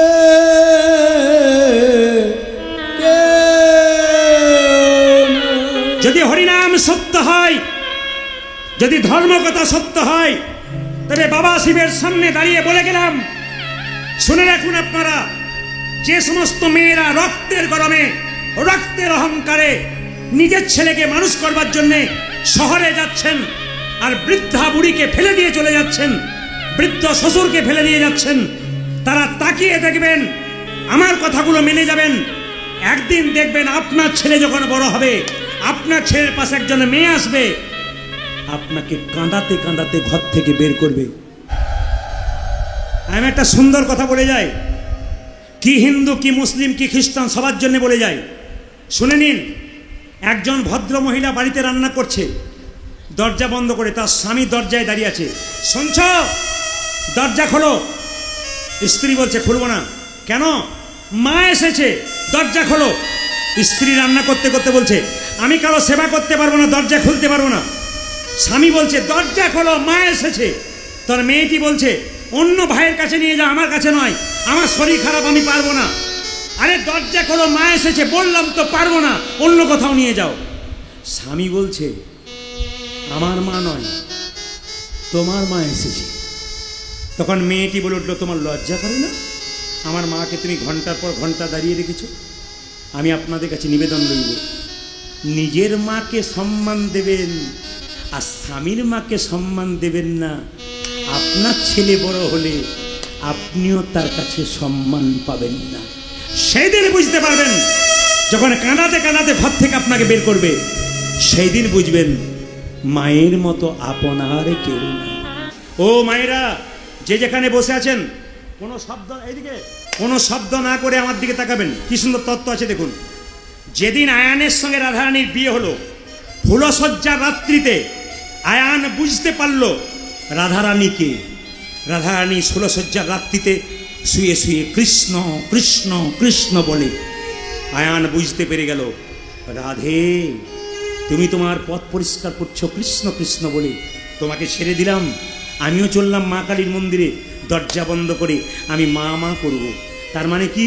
যদি হরিনাম সত্য হয়, যদি ধর্মকথা সত্য হয়, তবে বাবা শিবের সামনে দাঁড়িয়ে বলে গেলাম, শুনে রাখুন আপনারা, যে সমস্ত মেয়েরা রক্তের গরমে, রক্তের অহংকারে নিজের ছেলেকে মানুষ করবার জন্যে শহরে যাচ্ছেন, আর বৃদ্ধা বুড়িকে ফেলে দিয়ে চলে যাচ্ছেন, বৃদ্ধ শ্বশুরকে ফেলে দিয়ে যাচ্ছেন, তারা তাকিয়ে দেখবেন, আমার কথাগুলো মেনে যাবেন। একদিন দেখবেন আপনার ছেলে যখন বড় হবে, আপনার ছেলের পাশে একজন মেয়ে আসবে, আপনাকে কাঁদাতে কাঁদাতে ঘর থেকে বের করবে। আমি একটা সুন্দর কথা বলে যাই, কি হিন্দু কি মুসলিম কি খ্রিস্টান সবার জন্য বলে যাই, শুনে নিন। একজন ভদ্র মহিলা বাড়িতে রান্না করছে, দরজা বন্ধ করে, তার স্বামী দরজায় দাঁড়িয়ে আছে। শুনছ? দরজা খোলো। স্ত্রী বলছে খুলবো না। কেন? মা এসেছে, দরজা খোলো। স্ত্রী রান্না করতে করতে বলছে আমি কারো সেবা করতে পারবো না, দরজা খুলতে পারবো না। স্বামী বলছে দরজা খোলো, মা এসেছে। তোর মেয়েটি বলছে অন্য ভাইয়ের কাছে নিয়ে যাও, আমার কাছে নয়, আমার শরীর খারাপ, আমি পারবো না। আরে দরজা খোলো, মা এসেছে, বললাম তো পারবো না, অন্য কোথাও নিয়ে যাও। স্বামী বলছে আমার মা নয়, তোমার মা এসেছে। তখন মেয়েটি বলে উঠলো তোমার লজ্জা করে না? আমার মাকে তুমি ঘন্টার পর ঘন্টা দাঁড়িয়ে রেখেছো। আমি আপনাদের কাছে নিবেদন রইব, নিজের মাকে সম্মান দেবেন, আর স্বামীর মাকে সম্মান দেবেন না। আপনার ছেলে বড় হলে আপনিও তার কাছে সম্মান পাবেন না। সেই দিন বুঝতে পারবেন, যখন কাঁদাতে কাঁদাতে ঘর থেকে আপনাকে বের করবে, সেই দিন বুঝবেন মায়ের মতো আপনার কেউ নেই। ও মায়েরা, যে যেখানে বসে আছেন, কোনো শব্দ, এইদিকে কোনো শব্দ না করে আমার দিকে তাকাবেন। কি সুন্দর তত্ত্ব আছে দেখুন। যেদিন আয়ানের সঙ্গে রাধারানীর বিয়ে হলো, ফুলসজ্জার রাত্রিতে আয়ান বুঝতে পারল রাধারানীকে। রাধারানী ফুলসজ্জার রাত্রিতে শুয়ে শুয়ে কৃষ্ণ কৃষ্ণ কৃষ্ণ বলে। আয়ান বুঝতে পেরে গেল, রাধে তুমি তোমার পথ পরিষ্কার করছো কৃষ্ণ কৃষ্ণ বলে, তোমাকে ছেড়ে দিলাম, আমিও চললাম মা কালীর মন্দিরে, দরজা বন্ধ করে আমি মা মা করব। তার মানে কি?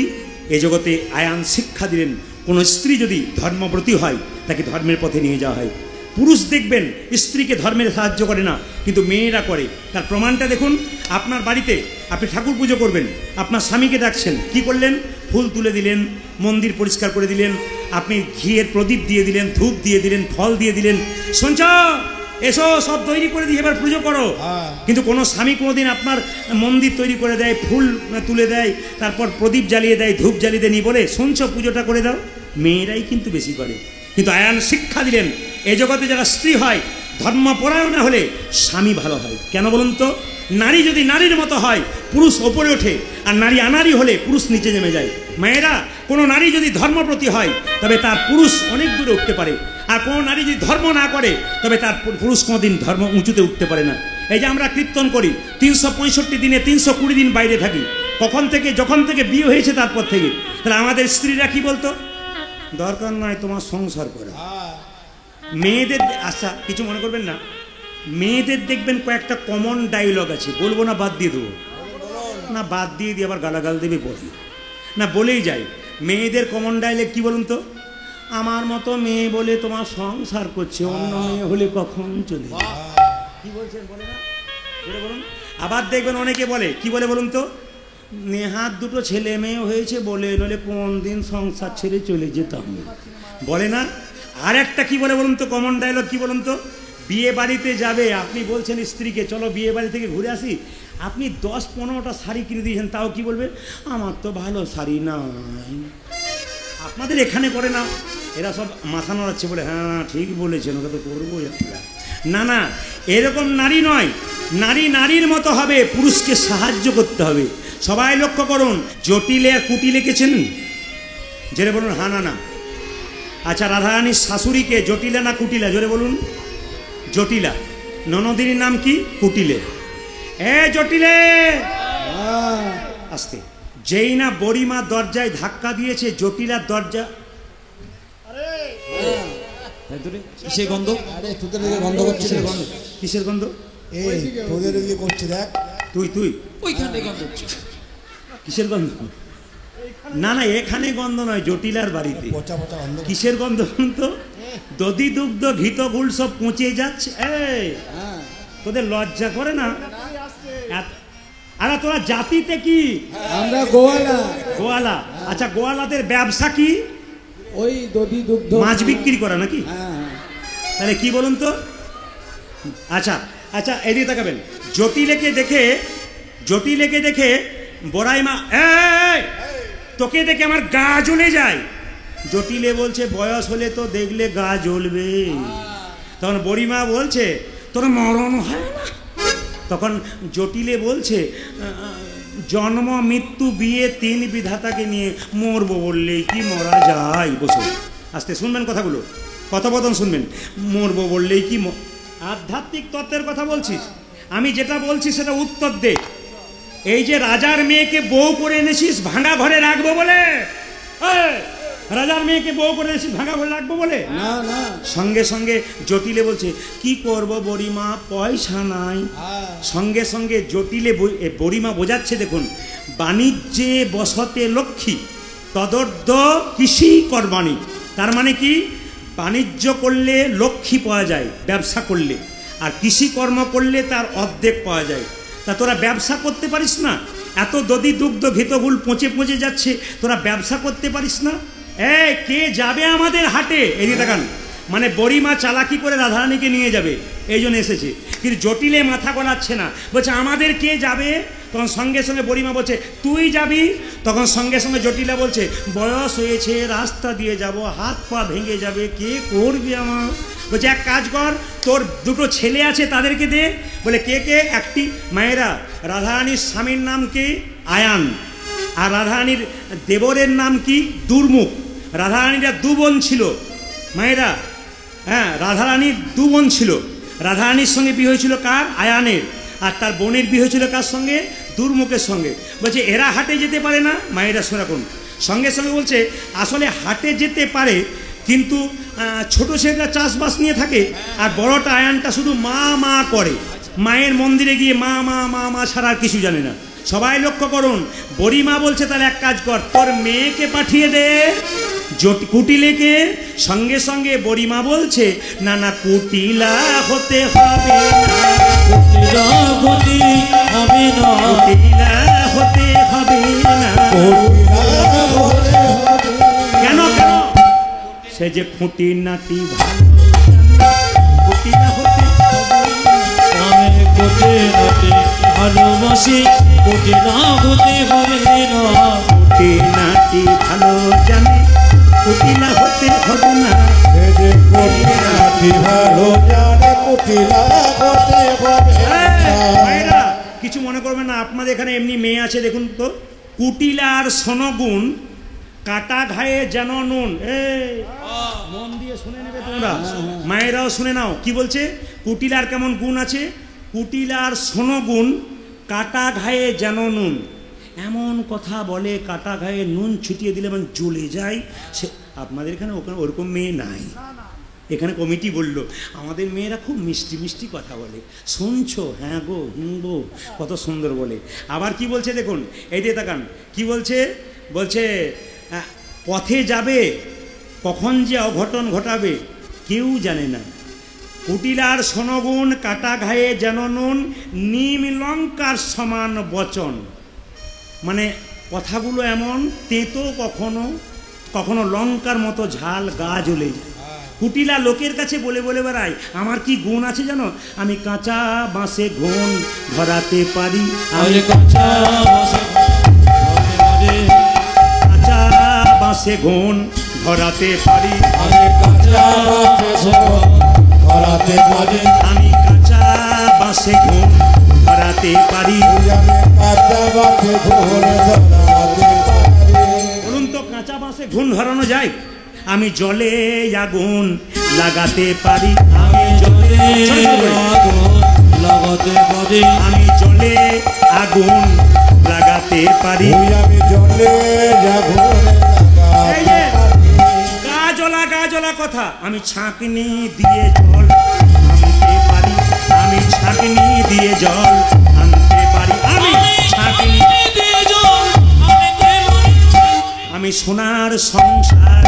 এ জগতে আয়ান শিক্ষা দিলেন, কোনো স্ত্রী যদি ধর্মব্রতী হয় তাকে ধর্মের পথে নিয়ে যাওয়া হয়। পুরুষ দেখবেন স্ত্রীকে ধর্মের সাহায্য করে না, কিন্তু মেয়েরা করে। তার প্রমাণটা দেখুন। আপনার বাড়িতে আপনি ঠাকুর পুজো করবেন, আপনার স্বামীকে ডাকছেন, কি করলেন? ফুল তুলে দিলেন, মন্দির পরিষ্কার করে দিলেন, আপনি ঘিয়ের প্রদীপ দিয়ে দিলেন, ধূপ দিয়ে দিলেন, ফল দিয়ে দিলেন, শুনছ এসো সব তৈরি করে দিয়ে এবার পুজো করো। কিন্তু কোনো স্বামী কোনোদিন আপনার মন্দির তৈরি করে দেয়, ফুল তুলে দেয়, তারপর প্রদীপ জ্বালিয়ে দেয়, ধূপ জ্বালিয়ে দেয়, বলে শুনছ পুজোটা করে দাও। মেয়েরাই কিন্তু বেশি করে। কিন্তু আয়ান শিক্ষা দিলেন, এ জগতে যারা স্ত্রী হয় ধর্মপরায়ণা হলে স্বামী ভালো হয়। কেন বলুন তো? নারী যদি নারীর মতো হয় পুরুষ ওপরে ওঠে, আর নারী আনারি হলে পুরুষ নিচে নেমে যায়। মায়েরা, কোনো নারী যদি ধর্মপ্রতি হয় তবে তার পুরুষ অনেক দূরে উঠতে পারে, আর কোনো নারী যদি ধর্ম না করে তবে তার পুরুষ কোনোদিন ধর্ম উঁচুতে উঠতে পারে না। এই যে আমরা কীর্তন করি, 365 দিনে 320 দিন বাইরে থাকি, কখন থেকে? যখন থেকে বিয়ে হয়েছে তারপর থেকে। তাহলে আমাদের স্ত্রীরা কি বলতো? দরকার নয় তোমার সংসার করা। মেয়েদের, আচ্ছা কিছু মনে করবেন না, মেয়েদের দেখবেন কয়েকটা কমন ডায়লগ আছে, বলবো না বাদ দিয়ে দেবো? না বাদ দিয়ে দিয়ে আবার গালাগাল দেবে বলি না, বলেই যাই। মেয়েদের কমন ডায়লগ কি বলুন তো? আমার মতো মেয়ে বলে তোমার সংসার করছে, অন্য মেয়ে হলে কখন চলে। কি বলছেন বলে না? বলুন। আবার দেখবেন অনেকে বলে, কি বলে বলুন তো? নেহাত দুটো ছেলে মেয়ে হয়েছে বলে, নইলে কোন দিন সংসার ছেড়ে চলে যেতাম, বলে না? আর একটা কি বলে বলুন তো, কমন ডায়লগ কি বলুন তো? বিয়ে বাড়িতে যাবে, আপনি বলছেন স্ত্রীকে চলো বিয়ে বাড়ি থেকে ঘুরে আসি, আপনি 10-15টা শাড়ি কিনে দিয়েছেন, তাও কি বলবে? আমার তো ভালো শাড়ি নাই। আপনাদের এখানে করে না? এরা সব মাথা নাড়াচ্ছে বলে হ্যাঁ ঠিক বলেছেন, ওটা তো করবো। না না, এরকম নারী নয়। নারী নারীর মতো হবে, পুরুষকে সাহায্য করতে হবে। সবাই লক্ষ্য করুন, জটিলে আর কুটিলে কে চেনেন? জোরে বলুন হ্যাঁ না না। আচ্ছা, রাধারানীর শাশুড়িকে জটিলা না কুটিলা? জোরে বলুন। জটিলা। ননদিনীর নাম কি? কুটিলে। এ জটিলে, আস্তে। যেই না বড়িমা দরজায় ধাক্কা দিয়েছে, জটিলার দরজা কিসের গন্ধ? আরে তোদের দিকে গন্ধ করছে রে। কিসের গন্ধ? এই তোদের দিকে করছে দেখ। তুই ওইখানে গন্ধ হচ্ছে। কিসের গন্ধ? না না, এখানে গন্ধ নয়, জটিলার বাড়িতে। পচা পচা গন্ধ। কিসের গন্ধ তো? দধি দুগ্ধ ঘিত গুড় সব পচে যাচ্ছে। এই তোদের লজ্জা করে না? আরে তোরা জাতিতে কি? আমরা গোয়ালা। গোয়ালা? আচ্ছা, গোয়ালাদের ব্যবসা কি? ওই দধি দুগ্ধ মাছ বিক্রি করা নাকি? হ্যাঁ। তাহলে কি বলুন তো? আচ্ছা আচ্ছা, এদিকে তাকাবেন। জটিলেকে দেখে বড়াইমা, এই তোকে দেখে আমার গা জ্বলে যায়। জটিলে বলছে, বয়স হলে তো দেখলে গা জ্বলবে। তখন বড়িমা বলছে, তোর মরণ হয় না? তখন জটিলে বলছে, জন্ম মৃত্যু বিয়ে তিন বিধাতাকে নিয়ে মরবো বললেই কি মরা যায়? বসে আস্তে শুনবেন কথাগুলো, কথোপকথন শুনবেন। মরবো বললেই কি আধ্যাত্মিক তত্ত্বের কথা বলছিস? আমি যেটা বলছি সেটা উত্তর দে। এই যে রাজার মেয়েকে বউ করে এনেছিস ভাঙা ঘরে রাখবো বলে, রাজার মেয়েকে বউ করে এনেছিস ভাঙা ঘরে রাখবো বলে? না না। সঙ্গে সঙ্গে জটিলে বলছে, কি করব বড়িমা, পয়সা নাই। সঙ্গে সঙ্গে জটিলে বড়িমা বোঝাচ্ছে, দেখুন, বাণিজ্যে বসতে লক্ষ্মী তদর্ধ কৃষি করবাণী। তার মানে কি? বাণিজ্য করলে লক্ষ্মী পাওয়া যায় ব্যবসা করলে, আর কৃষিকর্ম করলে তার অর্ধেক পাওয়া যায়। তা তোরা ব্যবসা করতে পারিস না? এত দধি দুগ্ধ ঘিতগুল পচে পচে যাচ্ছে, তোরা ব্যবসা করতে পারিস না? কে যাবে আমাদের হাটে? এদিকে দেখান। মানে বড়িমা চালাকি করে রাধারানীকে নিয়ে যাবে, এই জন্য এসেছে। কিন্তু জটিলে মাথা গলাচ্ছে না, বলছে আমাদের কে যাবে? তখন সঙ্গে সঙ্গে বড়িমা বলছে, তুই যাবি। তখন সঙ্গে সঙ্গে জটিলা বলছে, বয়স হয়েছে, রাস্তা দিয়ে যাব, হাত পা ভেঙে যাবে, কে করবি আমার? বলছে, এক কাজ কর, তোর দুটো ছেলে আছে তাদেরকে দে। বলে, কে কে? একটি মায়েরা, রাধারানীর স্বামীর নাম কি? আয়ান। আর রাধারানীর দেবরের নাম কি? দুর্মুখ। রাধারানীরা দু বোন ছিল মায়েরা। হ্যাঁ, রাধারানীর দু বোন ছিল। রাধারানীর সঙ্গে বিয়ে হয়েছিল কার? আয়ানের। আর তার বোনের বিয়ে হয়েছিল কার সঙ্গে? দুর্মুখের সঙ্গে। বলছে, এরা হাটে যেতে পারে না? মায়েরা সেরকম। সঙ্গে সঙ্গে বলছে, আসলে হাটে যেতে পারে, কিন্তু ছোট ছেলেরা চাষবাস নিয়ে থাকে, আর বড়টা আয়ানটা শুধু মা মা করে। মায়ের মন্দিরে গিয়ে মা মা মা মা ছাড়া আর কিছু জানে না। সবাই লক্ষ্য করুন। বড়িমা বলছে, তাহলে এক কাজ কর, তোর মেয়েকে পাঠিয়ে দে কুটিলেকে। সঙ্গে সঙ্গে বড়িমা বলছে, না না, কুটিলা হতে হবে না, কুটিলা হতে হবে না। কেন কেন? সে যে খুঁটি নাটি কুটিলা হতে ভালোবাসি, কুটিলা হতে হবে না। কুটি নাটি ভালো জানে, কুটিলা হতে হবে না। কিছু মনে করবেন না, আপনাদের এখানে এমনি মেয়ে আছে, দেখুন তো। কুটিলার সনগুণ, কাটা ঘায়ে যেন নুন। মন দিয়ে শুনে নেবে তোমরা, মায়েরাও শুনে নাও। কি বলছে? কুটিলার কেমন গুণ আছে? কুটিলার সনগুণ, কাটা ঘায়ে যেন নুন। এমন কথা বলে, কাটা ঘায়ে নুন ছিটিয়ে দিলে মানে জ্বলে যায়। সে আপনাদের এখানে ওখানে ওরকম মেয়ে নাই। এখানে কমিটি বলল, আমাদের মেয়েরা খুব মিষ্টি মিষ্টি কথা বলে, শুনছো? হ্যাঁ গো, গো, কত সুন্দর বলে। আবার কি বলছে দেখুন, এই দিয়ে তাকান। কি বলছে? বলছে, পথে যাবে, কখন যে অঘটন ঘটাবে কেউ জানে না। কুটিলার সনগুণ, কাটা ঘায়ে যেন নুন, নিম লঙ্কার সমান বচন। মানে কথাগুলো এমন তেতো, কখনো কখনো লঙ্কার মতো ঝাল, গা জ্বলে যায়। কুটিলা লোকের কাছে বলে বলে বেড়ায়, আমার কি গুণ আছে জানো? আমি কাঁচা বাঁশে ঘুণ ধরাতে পারি, আমি কাঁচা বাঁশে ঘুণ ধরাতে পারি, আমি কাঁচা বাঁশে ঘুণ ধরাতে পারি। বলুন তো, কাঁচা বাঁশে ঘুণ ধরানো যায়? আমি জলে আগুন লাগাতে পারি, আমি জলে আগুন লাগাতে পারি, আমি জলে আগুন লাগাতে পারি। ওই আমি জলে যাব এই যে গা জ্বলা কথা, আমি ছাঁকনি দিয়ে জল আনতে পারি, আমি ছাঁকনি দিয়ে জল আনতে পারি, আমি ছাঁকনি দিয়ে জল আনতে পারি। আমি সোনার সংসার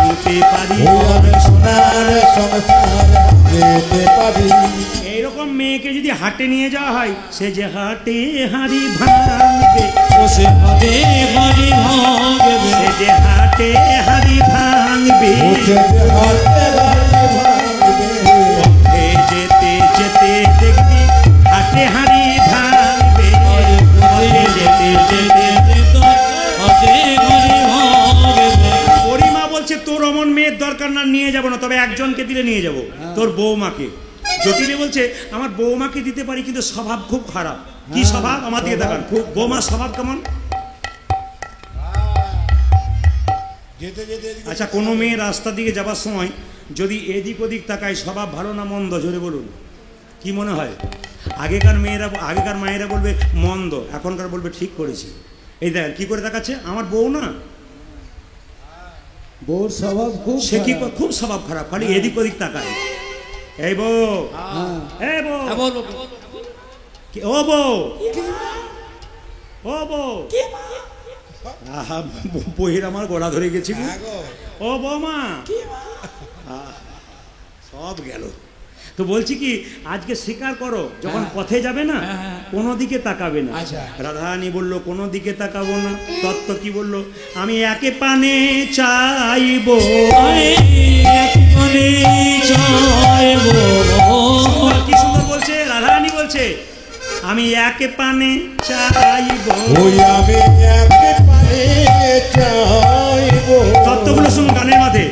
আনতে পারি, আমি সোনার সংসার যেতে পারি। এইরকম মেয়েকে যদি হাটে নিয়ে যাওয়া হয়, সে যে হাটে হাড়ি ভাঙবে, ও সে হাটে হাড়ি ভাঙবে, সে যে হাটে হাড়ি ভাঙবে, উঠে যে হাতে হাতে ভাঙবে। পথে যেতে যেতে দেখবি হাটে হাড়ি ভাঙবে, পথে যেতে যেতে। হাটে হাড়ি ভাঙবে। পরিমা বলছে তোর অমন মেয়ের দরকার না, নিয়ে যাব না, তবে একজনকে দিলে নিয়ে যাব, তোর বৌমাকে। জটিলে বলছে আমার বৌমাকে দিতে পারি, কিন্তু স্বভাব খুব খারাপ। কি স্বভাব? আমার দিকে দেখান, বৌমার স্বভাব কেমন? যেতে যেতে এদিকে আচ্ছা, কোনো মেয়ে রাস্তা দিকে যাবার সময় যদি এদিক ওদিক তাকায়, স্বভাব ভালো না মন্দ? জোরে বলুন, কি মনে হয়? আগেকার মায়েরা বলবে মন্দ, এখনকার বলবে ঠিক করেছি। এই দেখ কি করে তাকাচ্ছে, আমার বউ না, বউর স্বভাব খুব সে কি খারাপ। খুব স্বভাব খারাপ, খালি এদিক ওদিক তাকায়। এই বউ, হ্যাঁ। এই বউ, হ্যাঁ, বলো। ও বউ, ও বউ, আহা, বইয়ের আমার গলা ধরে গেছি গো। হ্যাঁ গো। ও বৌমা, আহ, সব গেল। তো বলছি কি, আজকে স্বীকার করো, যখন পথে যাবে না, কোনো দিকে তাকাবে না। আচ্ছা। রাধারানী বলল কোনো দিকে তাকাবো না। তত্ত্ব কি বললো? আমি একে পানে চাইবো, একবারে চাইবো। কি সুন্দর বলছে রাধারানী, বলছে আমি একে পানে চাইবো। ওই আমি একে পানে চাইবো। তত্ত্বগুলো শুনুন গানের মাঝে।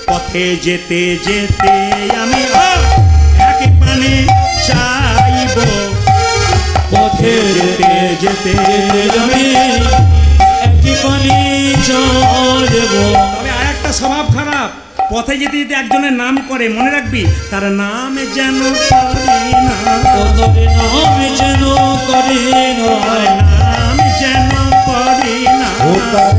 পথে যেতে যেতে আমি একে পানে চাইবো, পথে যেতে যেতে আমি একবারে চাইবো। তবে আর একটা স্বভাব খারাপ, পথে যেতে যেতে একজনের নাম করে, মনে রাখবি তার নাম যেন করে না, তোদের নাম যেন করে না, তার নাম যেন করে না। ও তার